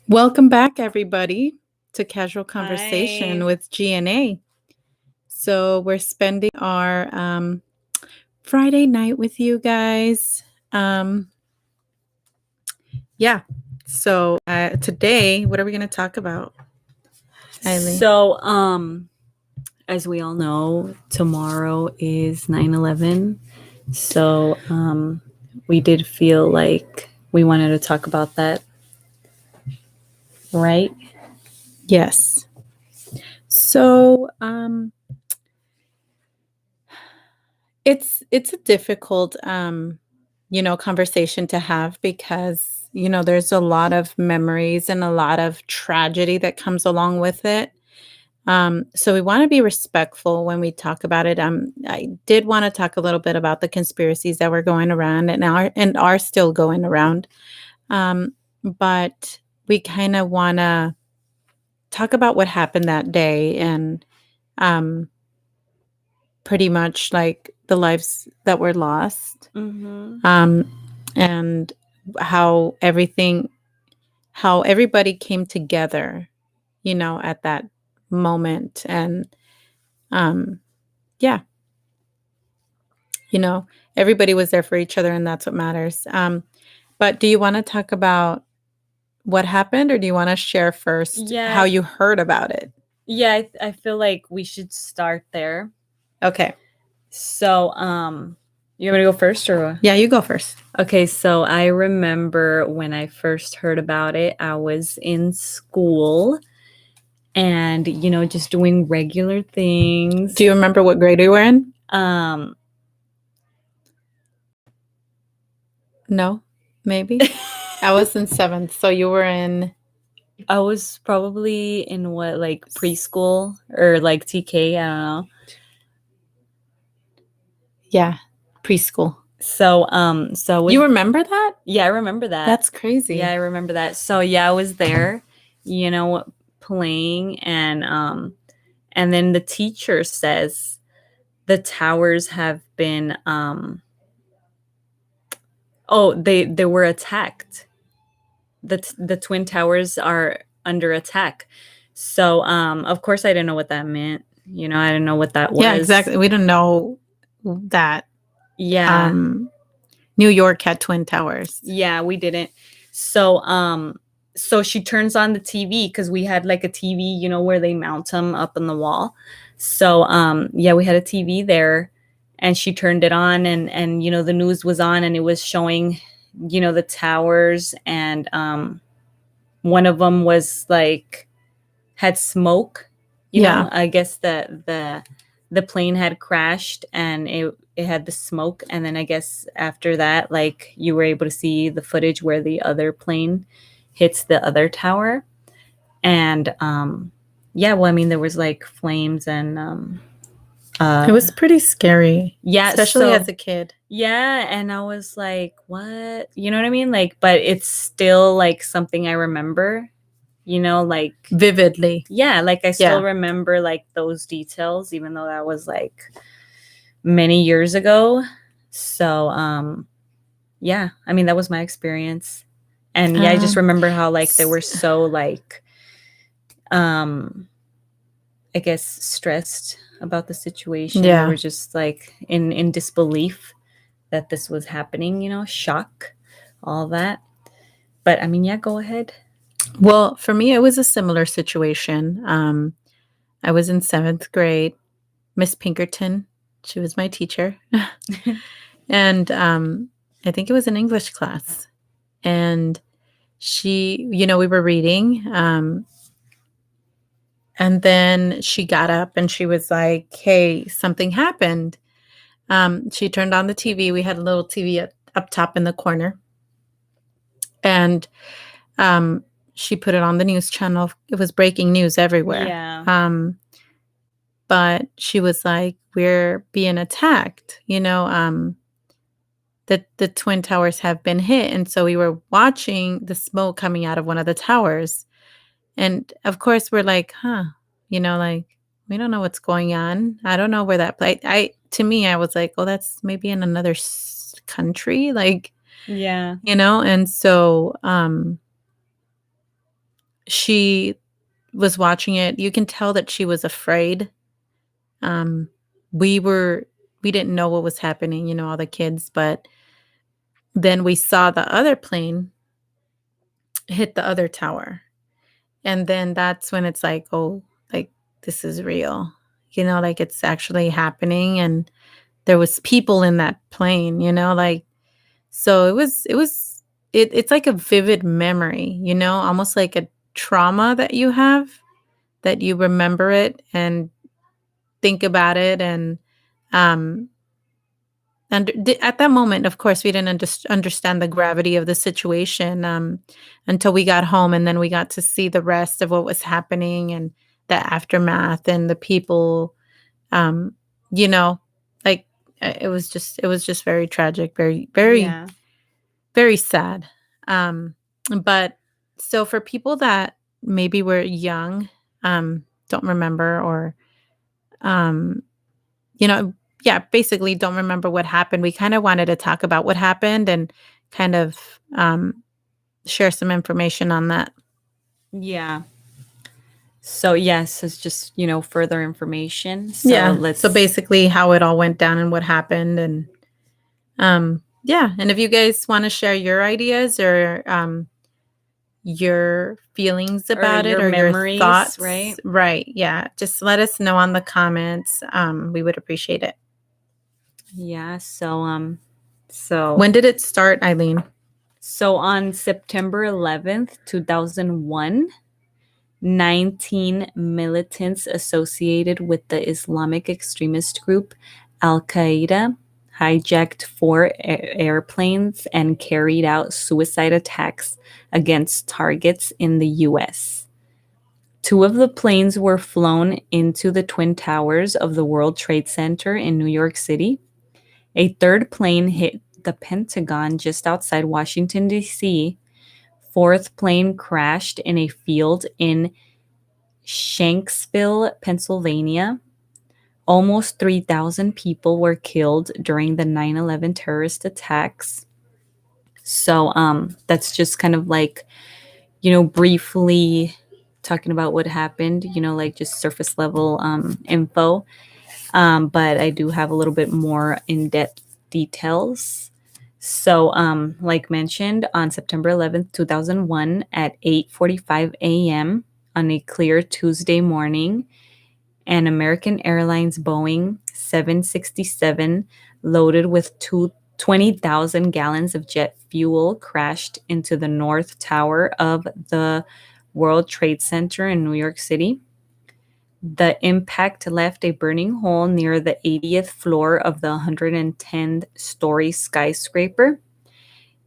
Welcome back, everybody, to Casual Conversation Hi. with GNA. So, we're spending our Friday night with you guys. Yeah. So, today, what are we going to talk about, Eileen? So, as we all know, tomorrow is 9/11. So, we did feel like we wanted to talk about that, right? Yes. So, it's a difficult, conversation to have because there's a lot of memories and a lot of tragedy that comes along with it. So we want to be respectful when we talk about it. I did want to talk a little bit about the conspiracies that were going around and are still going around. But we kind of want to talk about what happened that day and um, pretty much like the lives that were lost, Mm-hmm. um, and how everybody came together, at that moment, and um, yeah. you know, everybody was there for each other, and that's what matters. But do you want to talk about what happened, or do you want to share first how Yeah, you heard about it? yeah. I feel like we should start there. Okay. So, you want me to go first or what? Yeah, you go first. Okay, so I remember when I first heard about it, I was in school and just doing regular things. Do you remember what grade you were in? um No, maybe. I was in seventh, so you were in. I was probably in what, like preschool or like TK, I don't know. Yeah, preschool. So You remember that? yeah, I remember that. That's crazy. Yeah, I remember that. So yeah, I was there, playing, and then the teacher says the towers have been they were attacked. The twin towers are under attack. So of course I didn't know what that meant. I didn't know what that was. Yeah, exactly. We didn't know that Yeah. New York had twin towers. Yeah, we didn't. So she turns on the TV because we had like a TV, where they mount them up on the wall. So yeah, we had a TV there, and she turned it on, and the news was on, and it was showing the towers, and one of them was like had smoke. Yeah. I guess the plane had crashed, and it had the smoke, and then I guess after that, like, you were able to see the footage where the other plane hits the other tower. And yeah, well, I mean, there was like flames, and It was pretty scary. yeah, Especially as a kid. yeah, and I was like, what? You know what I mean? Like, but it's still like something I remember, like Vividly. yeah, like I still Yeah. remember like those details, even though that was like many years ago. So yeah, I mean, that was my experience. And yeah, I just remember how like they were so like I guess stressed about the situation. Yeah. They were just like in disbelief that this was happening, shock, all that. But I mean, yeah, go ahead. Well, for me, it was a similar situation. I was in seventh grade. Miss Pinkerton, she was my teacher. And I think it was an English class. And she, we were reading. And then she got up and she was like, hey, something happened. She turned on the TV. We had a little TV up top in the corner. And she put it on the news channel. It was breaking news everywhere. Yeah. But she was like, we're being attacked, the twin towers have been hit. And so we were watching the smoke coming out of one of the towers. And of course we're like, like, we don't know what's going on. I don't know where that to me, I was like, oh, that's maybe in another country. Like, Yeah. and so, she was watching it. You can tell that she was afraid. Um, we were we didn't know what was happening, all the kids, but then we saw the other plane hit the other tower. And then that's when it's like, "Oh, like, this is real." Like, it's actually happening, and there was people in that plane, like so it's like a vivid memory, almost like a trauma that you have, that you remember it and think about it, um and at that moment, of course, we didn't understand the gravity of the situation, until we got home, and then we got to see the rest of what was happening and the aftermath and the people, um, you know, like, it was just very tragic, very, very, Yeah. very sad. Um, but so for people that maybe were young, don't remember, or, um, you know, yeah, basically don't remember what happened. We kind of wanted to talk about what happened and kind of share some information on that. Yeah. So yes, it's just, further information. So Yeah. So let's basically how it all went down and what happened, and yeah, and if you guys want to share your ideas, or your feelings or about it, your or your memories, thoughts, right? right? Yeah, just let us know on the comments. We would appreciate it. Yeah. So When did it start, Eileen? so on September 11th, 2001, 19 militants associated with the Islamic extremist group Al Qaeda hijacked four airplanes and carried out suicide attacks against targets in the US. Two of the planes were flown into the Twin Towers of the World Trade Center in New York City. A third plane hit the Pentagon just outside Washington, D.C. Fourth plane crashed in a field in Shanksville, Pennsylvania. Almost 3,000 people were killed during the 9/11 terrorist attacks. So that's just kind of like, briefly talking about what happened, like just surface level info. But I do have a little bit more in-depth details. So, like mentioned, on September 11th, 2001, at 8:45 a.m. on a clear Tuesday morning, an American Airlines Boeing 767 loaded with 20,000 gallons of jet fuel crashed into the North Tower of the World Trade Center in New York City. The impact left a burning hole near the 80th floor of the 110-story skyscraper,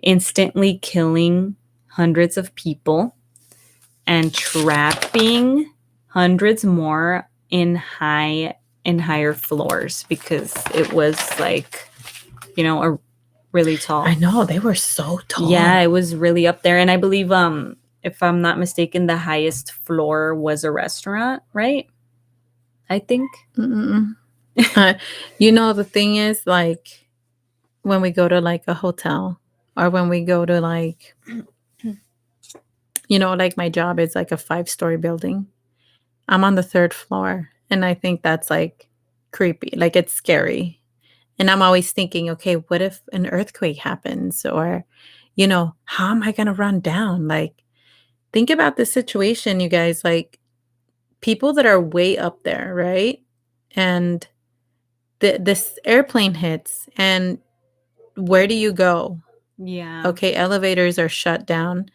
instantly killing hundreds of people and trapping hundreds more in higher floors, because it was like, a really tall. I know, they were so tall. Yeah, it was really up there. And I believe, if I'm not mistaken, the highest floor was a restaurant, right? I think. The thing is, like, when we go to like a hotel, or when we go to like, like my job is like a 5-story building. I'm on the 3rd floor, and I think that's like creepy, like it's scary. And I'm always thinking, okay, what if an earthquake happens, or, how am I going to run down? Like, think about the situation, you guys, like people that are way up there, right? And this airplane hits, and where do you go? Yeah. Okay, elevators are shut down.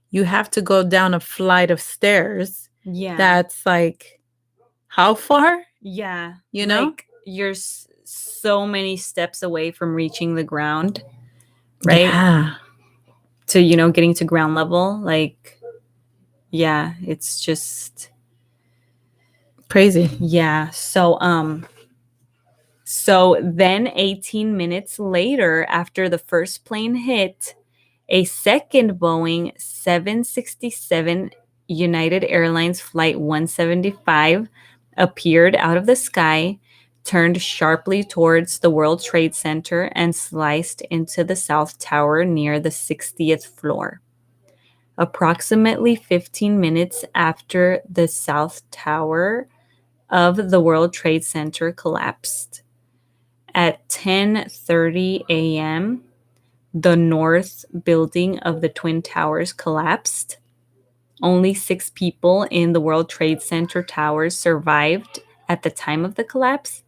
You have to go down a flight of stairs. Yeah. That's like, how far? Yeah. You know? Like, you're so many steps away from reaching the ground, right? Yeah. To, getting to ground level. Like, yeah, it's just Crazy. yeah. So then 18 minutes later, after the first plane hit, a second Boeing 767 United Airlines Flight 175 appeared out of the sky, turned sharply towards the World Trade Center, and sliced into the South Tower near the 60th floor. approximately 15 minutes after the South Tower of the World Trade Center collapsed. At 10:30 a.m., the north building of the Twin Towers collapsed. Only 6 people in the World Trade Center towers survived at the time of the collapse.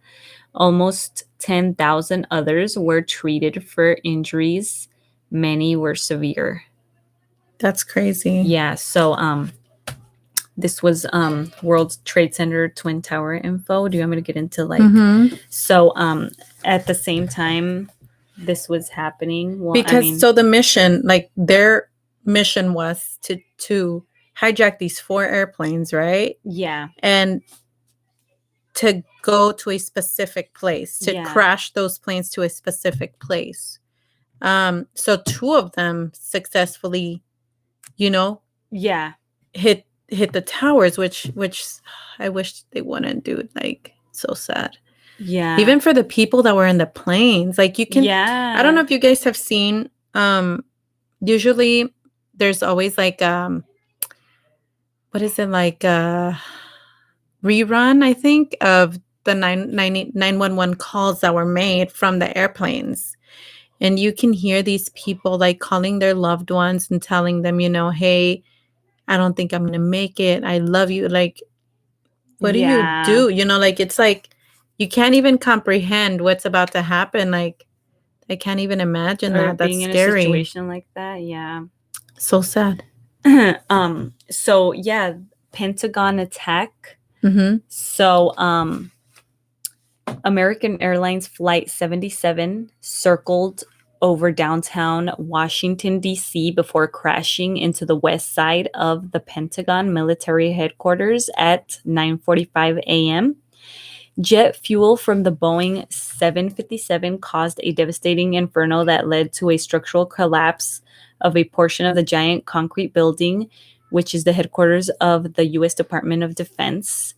Almost 10,000 others were treated for injuries. Many were severe. That's crazy. Yeah, so this was World Trade Center Twin Tower info. Do you want me to get into like Mhm. so at the same time this was happening? Well, I Because mean, so the mission, like their mission was to hijack these 4 airplanes, right? yeah. And to go to a specific place, to Yeah. crash those planes to a specific place. So 2 of them successfully, you know, Yeah. hit the towers, which I wish they wouldn't do. Like, so sad. Yeah. Even for the people that were in the planes, like you can. Yeah. I don't know if you guys have seen. Usually, there's always like what is it like rerun? I think of the 911 calls that were made from the airplanes. And you can hear these people like calling their loved ones and telling them, hey, I don't think I'm gonna make it. I love you. Like, what do you Yeah. do? Like it's like you can't even comprehend what's about to happen. Like, I can't even imagine Or that. That's being in a scary. situation like that. Yeah. So sad. So yeah, Pentagon attack. Mm-hmm. So American Airlines Flight 77 circled over downtown Washington, D.C. before crashing into the west side of the Pentagon military headquarters at 9:45 a.m. Jet fuel from the Boeing 757 caused a devastating inferno that led to a structural collapse of a portion of the giant concrete building, which is the headquarters of the U.S. Department of Defense.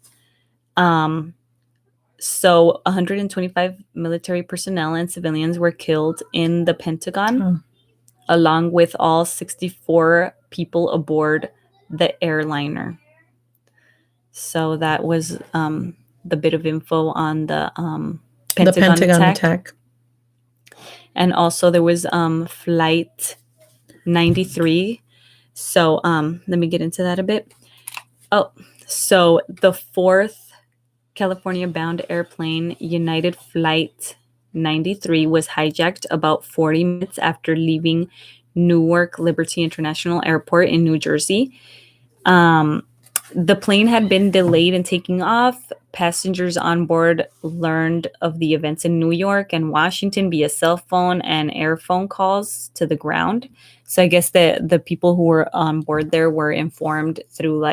So 125 military personnel and civilians were killed in the Pentagon, Oh. along with all 64 people aboard the airliner. So that was the bit of info on the Pentagon attack. And also there was Flight 93. So let me get into that a bit. Oh, so the 4th California-bound airplane, United Flight 93, was hijacked about 40 minutes after leaving Newark Liberty International Airport in New Jersey. The plane had been delayed in taking off. Passengers on board learned of the events in New York and Washington via cell phone and air phone calls to the ground. So I guess the people who were on board there were informed through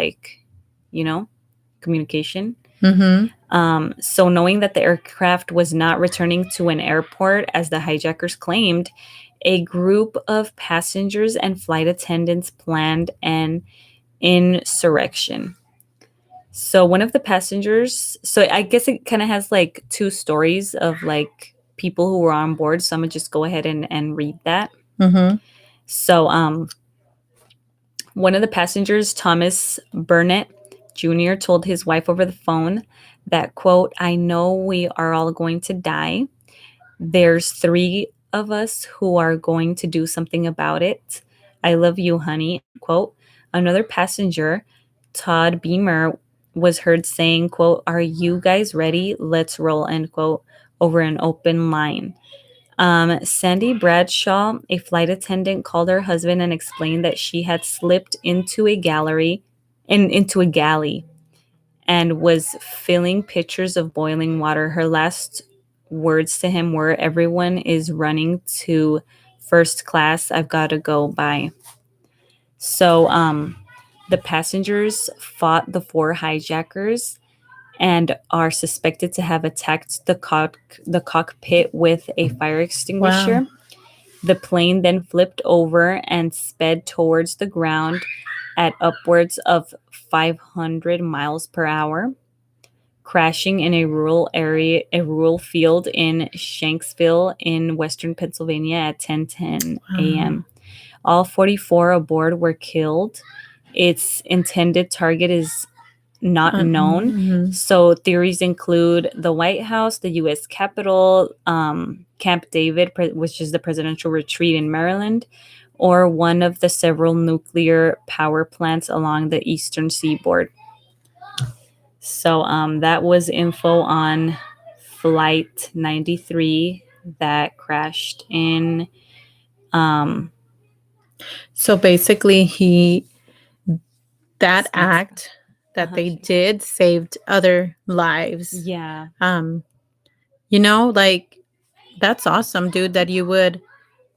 communication. Mm-hmm. So knowing that the aircraft was not returning to an airport as the hijackers claimed, a group of passengers and flight attendants planned an insurrection. So one of the passengers, so I guess it kind of has like 2 stories of like people who were on board. So I'm gonna just go ahead and read that. Mm-hmm. So one of the passengers, Thomas Burnett Jr., told his wife over the phone that, quote, "I know we are all going to die. There's 3 of us who are going to do something about it. I love you, honey," quote. Another passenger, Todd Beamer, was heard saying, quote, "Are you guys ready? Let's roll," end quote, over an open line. Sandy Bradshaw, a flight attendant, called her husband and explained that she had slipped into a galley and was filling pitchers of boiling water. Her last words to him were, "Everyone is running to first class. I've got to go. Bye." So the passengers fought the 4 hijackers and are suspected to have attacked the cockpit with a fire extinguisher. Wow. The plane then flipped over and sped towards the ground at upwards of 500 miles per hour, crashing in a rural field in Shanksville in western Pennsylvania at 10:10 a.m. All 44 aboard were killed. Its intended target is not known. Mhm. So theories include the White House, the U.S. Capitol, Camp David, which is the presidential retreat in Maryland, or one of the several nuclear power plants along the eastern seaboard. So that was info on Flight 93 that crashed in. So basically, that Sneaks- act that uh-huh, they did saved other lives. yeah, Um, like that's awesome, dude, that you would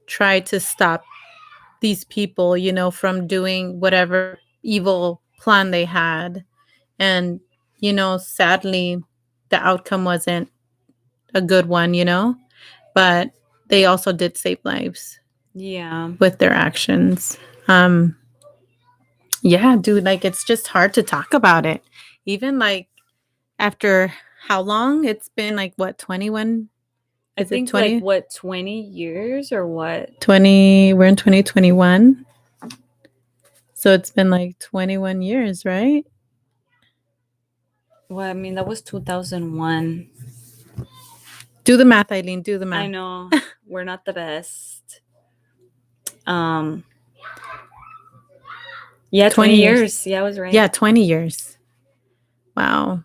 try to stop these people, from doing whatever evil plan they had. And, sadly, the outcome wasn't a good one, but they also did save lives yeah. with their actions. Yeah, dude, like it's just hard to talk about it. Even like after how long? It's been like what, 21? I Is it think like 20? what, 20 years or what? 20, we're in 2021. So it's been like 21 years, right? Well, I mean, that was 2001. Do the math, Eileen. Do the I math. know we're not the best. Um, yeah, 20 20 years. years. Yeah, I was right. Yeah, 20 years. Wow.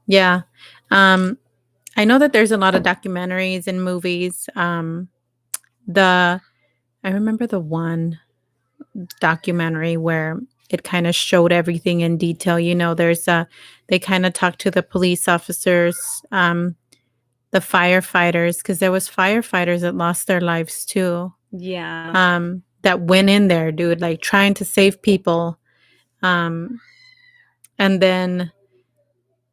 Yeah. I know that there's a lot of documentaries and movies. I remember the one documentary where it kind of showed everything in detail. They kind of talked to the police officers, the firefighters, because there was firefighters that lost their lives too. Yeah. That went in there, dude, like trying to save people. Um, and then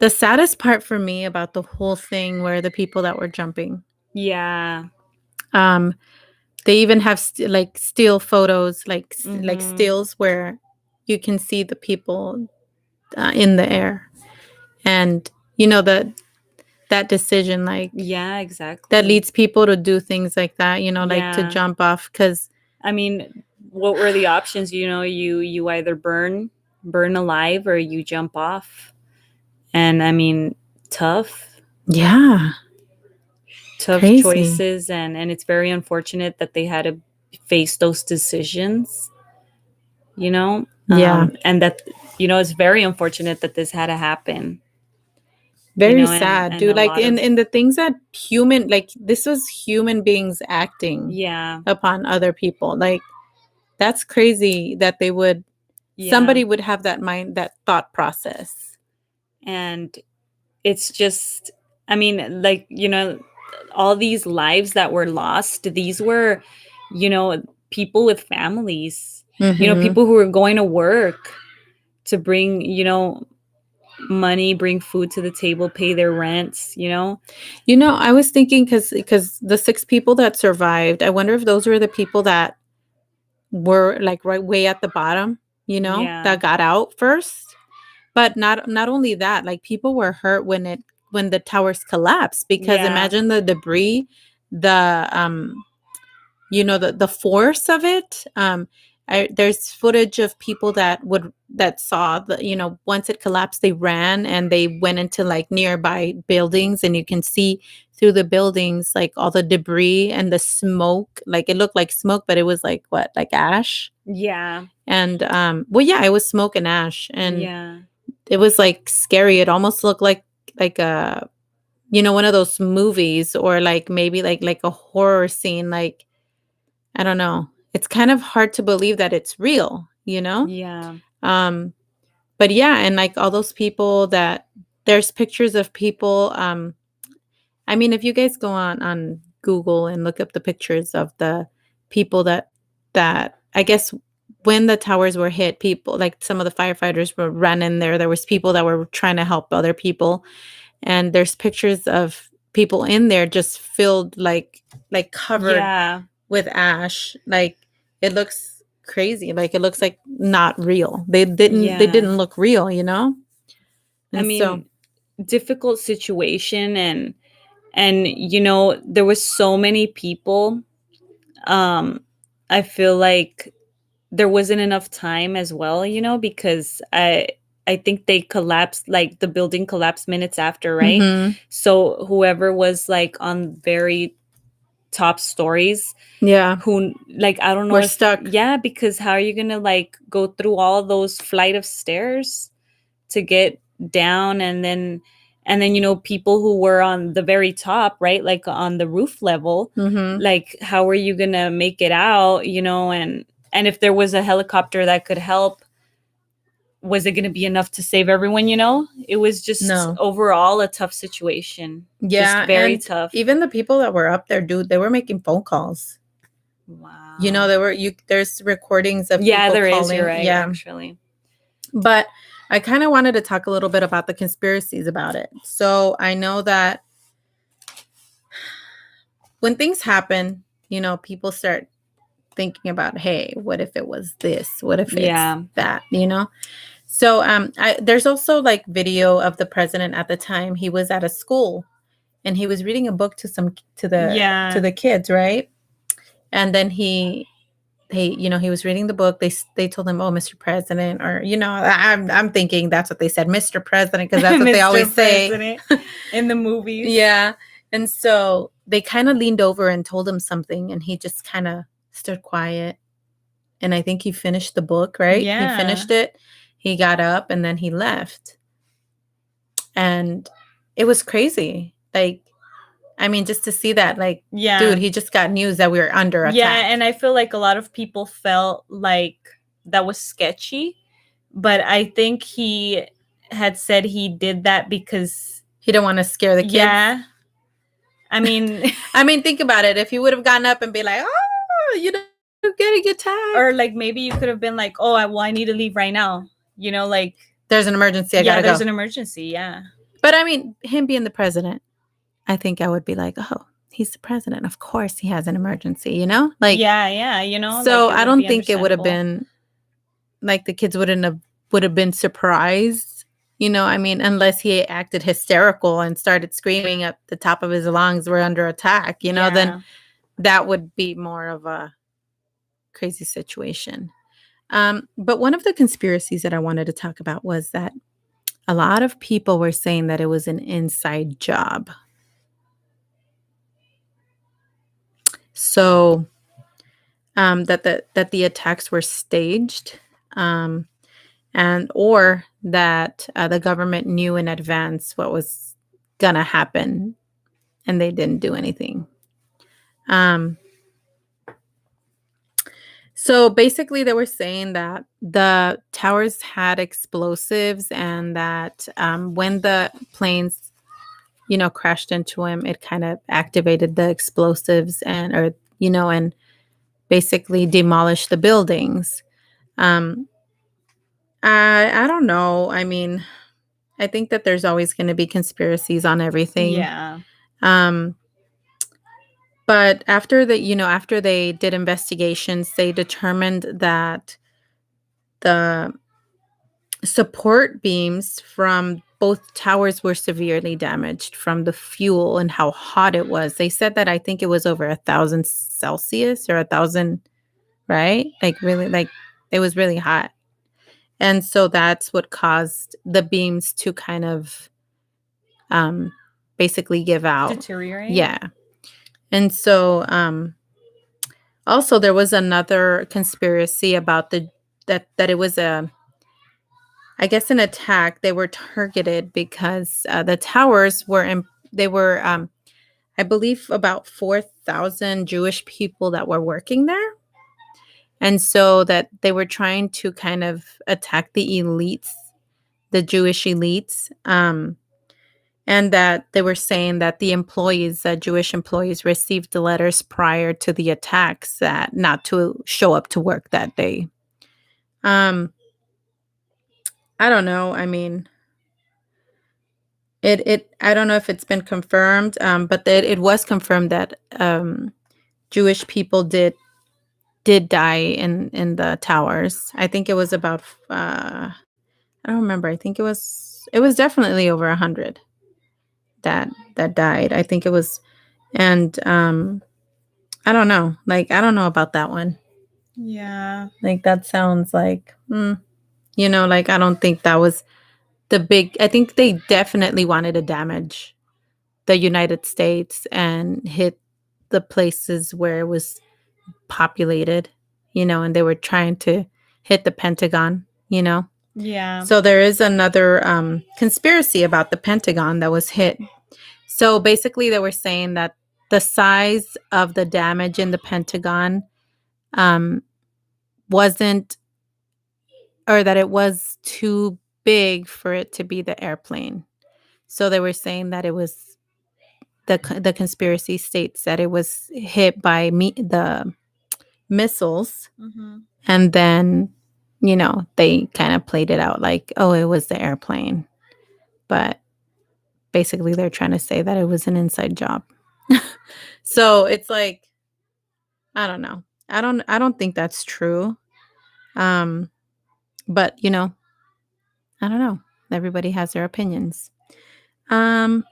the saddest part for me about the whole thing were the people that were jumping. Yeah. Um, they even have like still photos, like Mhm. stills where you can see the people in the air, and that decision, like Yeah, exactly. that leads people to do things like that. Like to Yeah. jump off because I mean, what were the options? You either burn alive or you jump off. And I mean, tough yeah, crazy. choices, and it's very unfortunate that they had to face those decisions, Yeah, and that it's very unfortunate that this had to happen, very and sad, dude. a Like lot of in the things that this was human beings acting yeah, upon other people. Like that's crazy that somebody would have that thought process. and it's just, I mean, like, all these lives that were lost, these were, people with families, Mhm. people who were going to work to bring, money, bring food to the table, pay their rents, I was thinking because the 6 people that survived, I wonder if those were the people that were like right way at the bottom, Yeah. that got out first. But not only that, like people were hurt when the towers collapsed because Yeah. imagine the debris, the the force of it. There's footage of people that saw once it collapsed, they ran and they went into like nearby buildings, and you can see through the buildings like all the debris and the smoke. Like it looked like smoke, but it was like what, like ash. Yeah. And well, yeah, it was smoke and ash, and Yeah. it was like scary. It almost looked like a one of those movies, or like maybe like a horror scene. Like I don't know. It's kind of hard to believe that it's real, Yeah. Um, but yeah, and like all those people that there's pictures of people. I mean, if you guys go on Google and look up the pictures of the people that I guess when the towers were hit, people like some of the firefighters were running there. There was people that were trying to help other people, and there's pictures of people in there just filled like covered Yeah. with ash. Like it looks crazy. Like it looks like not real. They Yeah. didn't look real, And I so mean, difficult situation, and there was so many people. I feel like there wasn't enough time as well, because I think they collapsed, like the building collapsed minutes after, right? Mhm. So whoever was like on very top stories, Yeah. who, like, I don't know We're if, stuck. yeah, because how are you gonna like go through all those flight of stairs to get down, and then people who were on the very top, right, like on the roof level, Mhm. like how are you gonna make it out, and if there was a helicopter that could help, was it going to be enough to save everyone? It was just No. overall a tough situation, just Yeah, very and tough. even the people that were up there, dude, they were making phone calls. Wow. There's recordings of Yeah, people there is, you're calling. right, Yeah. actually. But I kind of wanted to talk a little bit about the conspiracies about it. So I know that when things happen, people start thinking about, hey, what if it was this? What if it's Yeah. that? So there's also like video of the president at the time. He was at a school and he was reading a book to Yeah. the kids, right? And then he was reading the book. They told him, "Oh, Mr. President," or I'm thinking that's what they said, Mr. President, because that's what they Mr. always say. President in the movies. Yeah. And so they kind of leaned over and told him something, and he just kind of stood quiet. And I think he finished the book, right? He Yeah. finished it. He got up and then he left. And it was crazy. Like, I mean, just to see that, like, Yeah. dude, he just got news that we were under Yeah, attack. and I feel like a lot of people felt like that was sketchy, but I think he had said he did that because, He didn't want to scare the kids. yeah. I mean, I mean, think about it. If he would have gotten up and be like, "Oh, you're getting attacked," or like maybe you could have been like, "Oh, I need to leave right now." Like, there's an emergency. I yeah, gotta there's go. an emergency. Yeah. But I mean, him being the president, I think I would be like, "Oh, he's the president. Of course, he has an emergency." Like, Yeah, yeah. So like, it I would don't be think it would have understandable. been like the kids would have been surprised. I mean, unless he acted hysterical and started screaming at the top of his lungs, "We're under attack," then Yeah. that would be more of a crazy situation. But one of the conspiracies that I wanted to talk about was that a lot of people were saying that it was an inside job. So that the attacks were staged, and or that the government knew in advance what was gonna happen, and they didn't do anything. Um, so basically, they were saying that the towers had explosives, and that when the planes, crashed into him, it kind of activated the explosives and basically demolished the buildings. Um, I don't know. I mean, I think that there's always going to be conspiracies on everything. Yeah. Um, but after they did investigations, they determined that the support beams from both towers were severely damaged from the fuel and how hot it was. They said that I think it was over 1,000 Celsius or 1,000, right? Like really, like it was really hot. And so that's what caused the beams to kind of basically give out. Deteriorate. Yeah. And so also there was another conspiracy about that it was I guess an attack. They were targeted because the towers they were I believe about 4,000 Jewish people that were working there. And so that they were trying to kind of attack the elites, the Jewish elites. And that they were saying that the employees, Jewish employees, received the letters prior to the attacks that not to show up to work that day. I don't know. I mean, I don't know if it's been confirmed, but it was confirmed that Jewish people did die in the towers. I think it was about I don't remember. I think it was definitely over 100 that died. I think it was, and I don't know. Like I don't know about that one. Yeah. Like, that sounds like, like, I don't think that was I think they definitely wanted to damage the United States and hit the places where it was populated, and they were trying to hit the Pentagon. Yeah. So there is another conspiracy about the Pentagon that was hit. So basically, they were saying that the size of the damage in the Pentagon um, wasn't, or that it was too big for it to be the airplane. So they were saying that it was the conspiracy states that it was hit by the missiles, Mm-hmm. and then they kind of played it out like, oh, it was the airplane, but basically they're trying to say that it was an inside job. So it's like, I don't know. I don't think that's true. Um but I don't know. Everybody has their opinions. Um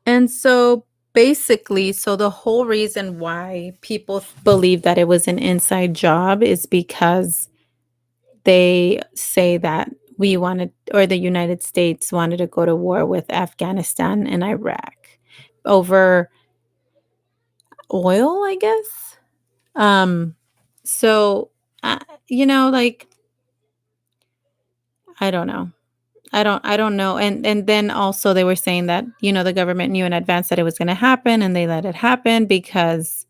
and so basically, so the whole reason why people believe that it was an inside job is because they say that we wanted, or the United States wanted to go to war with Afghanistan and Iraq over oil, I guess. Um, so, like, I don't know. I don't know. And then also they were saying that, the government knew in advance that it was going to happen, and they let it happen because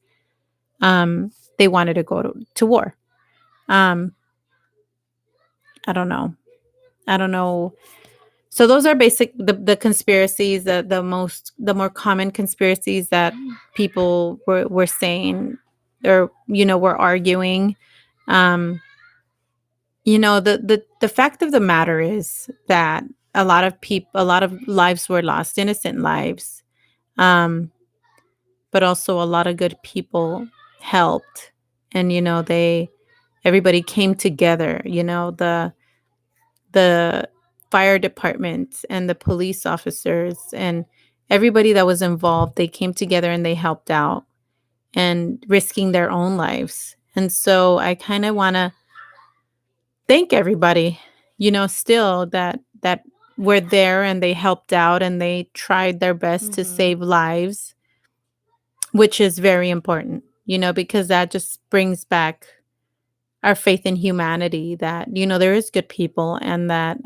they wanted to go to war. Um, I don't know. I don't know. So those are the conspiracies, the more common conspiracies that people were saying, or were arguing. Um, the fact of the matter is that a lot of lives were lost, innocent lives, um, but also a lot of good people helped, and everybody came together. The fire department and the police officers and everybody that was involved, they came together and they helped out and risking their own lives. And so I kind of want to thank everybody, still that were there and they helped out and they tried their best to Mm-hmm. save lives, which is very important, because that just brings back our faith in humanity, that there is good people, and that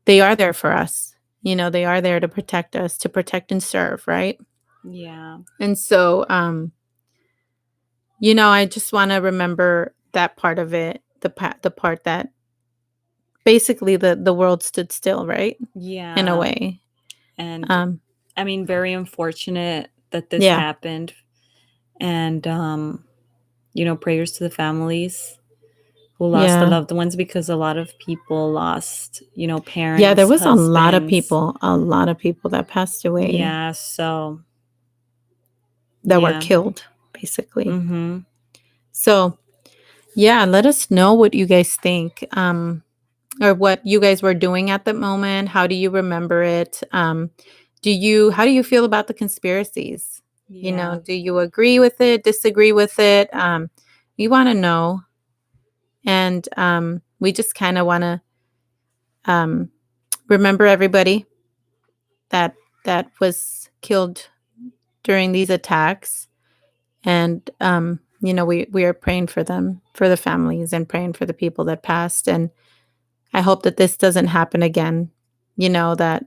they are there for us. They are there to protect us, to protect and serve, right? Yeah. And so, I just want to remember that part of it, the part that basically the world stood still, right? In a Yeah. way. And Um, I mean, very unfortunate that this yeah. happened. And, prayers to the families who lost the Yeah. loved ones, because a lot of people lost, Yeah, there parents, was husbands. a lot of people that passed away, Yeah. So, that were yeah. killed, basically. Mm-hmm. So, yeah, let us know what you guys think. Or what you guys were doing at the moment. How do you remember it? How do you feel about the conspiracies? Yeah. Do you agree with it, disagree with it? We want to know. And we just kind of want to um, remember everybody that was killed during these attacks. And, we are praying for them, for the families, and praying for the people that passed. And I hope that this doesn't happen again. That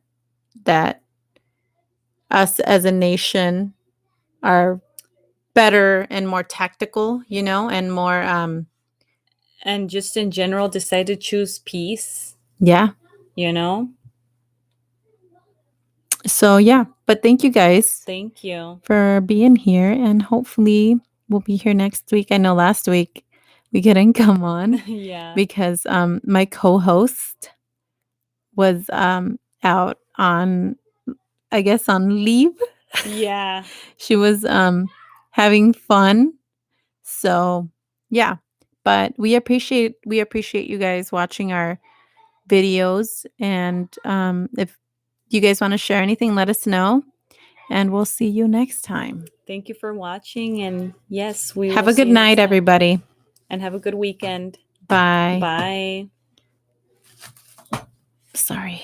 us as a nation are better and more tactical, and more, And just in general, decide to choose peace, yeah. you know? So, yeah. But thank you guys Thank you. for being here. And hopefully we'll be here next week. I know last week we couldn't come on Yeah. because my co host was out on, I guess, on leave. Yeah. She was having fun. So, yeah. But we appreciate you guys watching our videos, and if you guys want to share anything, let us know. and we'll see you next time. Thank you for watching. And yes, we Have will a good see you next night, time. everybody. And have a good weekend. Bye. Bye. Sorry.